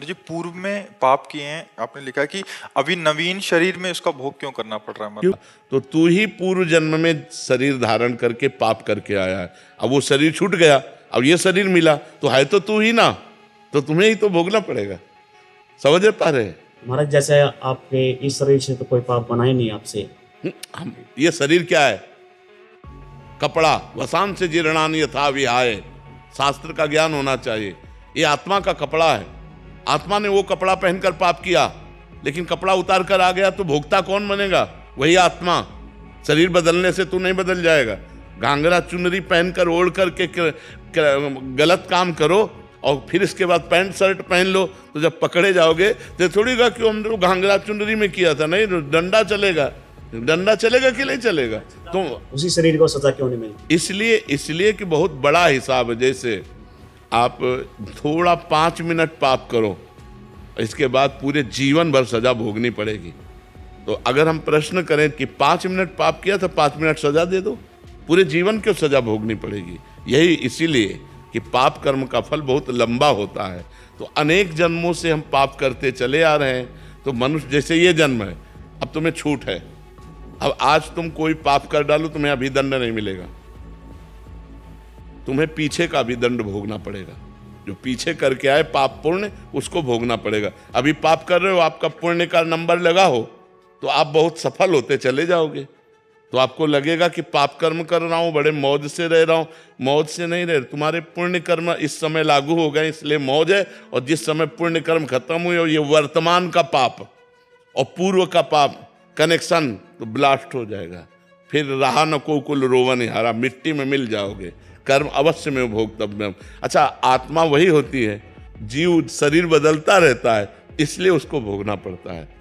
जी पूर्व में पाप किए हैं, आपने लिखा कि अभी नवीन शरीर में उसका भोग क्यों करना पड़ रहा है? क्यों? तो तू ही पूर्व जन्म में शरीर धारण करके पाप करके आया है। अब वो शरीर छूट गया, अब ये शरीर मिला, तो है तो तू ही ना, तो तुम्हें ही तो भोगना पड़ेगा। समझ पा रहे? महाराज जैसे आपके इस शरीर से तो कोई पाप बना ही नहीं आपसे। हम ये शरीर क्या है? कपड़ा। वसान से जीर्णानि यथा विहाय। शास्त्र का ज्ञान होना चाहिए। ये आत्मा का कपड़ा है। आत्मा ने वो कपड़ा पहनकर पाप किया, लेकिन कपड़ा उतार कर आ गया तो भोक्ता कौन बनेगा? वही आत्मा। शरीर बदलने से तू नहीं बदल जाएगा। घाघरा चुनरी पहनकर ओढ़ करके गलत काम करो और फिर इसके बाद पैंट शर्ट पहन लो, तो जब पकड़े जाओगे तो थोड़ी गा कि हम लोग घाघरा चुनरी में किया था। नहीं, डंडा चलेगा। डंडा चलेगा कि नहीं चलेगा? तो उसी शरीर को सजा क्यों नहीं मिलती? इसलिए कि बहुत बड़ा हिसाब है। जैसे आप थोड़ा 5 मिनट पाप करो, इसके बाद पूरे जीवन भर सजा भोगनी पड़ेगी। तो अगर हम प्रश्न करें कि 5 मिनट पाप किया तो 5 मिनट सजा दे दो, पूरे जीवन क्यों सजा भोगनी पड़ेगी? यही इसीलिए कि पाप कर्म का फल बहुत लंबा होता है। तो अनेक जन्मों से हम पाप करते चले आ रहे हैं। तो मनुष्य जैसे ये जन्म है, अब तुम्हें छूट है। अब आज तुम कोई पाप कर डालो, तुम्हें अभी दंड नहीं मिलेगा, तुम्हें पीछे का भी दंड भोगना पड़ेगा। जो पीछे करके आए पाप पुण्य, उसको भोगना पड़ेगा। अभी पाप कर रहे हो, आपका पुण्य का नंबर लगा हो तो आप बहुत सफल होते चले जाओगे। तो आपको लगेगा कि पाप कर्म कर रहा हूं, बड़े मौज से रह रहा हूं। मौज से नहीं रह, तुम्हारे पुण्य कर्म इस समय लागू हो गए, इसलिए मौज है। और जिस समय पुण्य कर्म खत्म हुए और ये वर्तमान का पाप और पूर्व का पाप कनेक्शन, तो ब्लास्ट हो जाएगा। फिर रहा न को कुल रोवन हारा, मिट्टी में मिल जाओगे। कर्म अवश्य में भोगतव्य। अच्छा, आत्मा वही होती है, जीव शरीर बदलता रहता है, इसलिए उसको भोगना पड़ता है।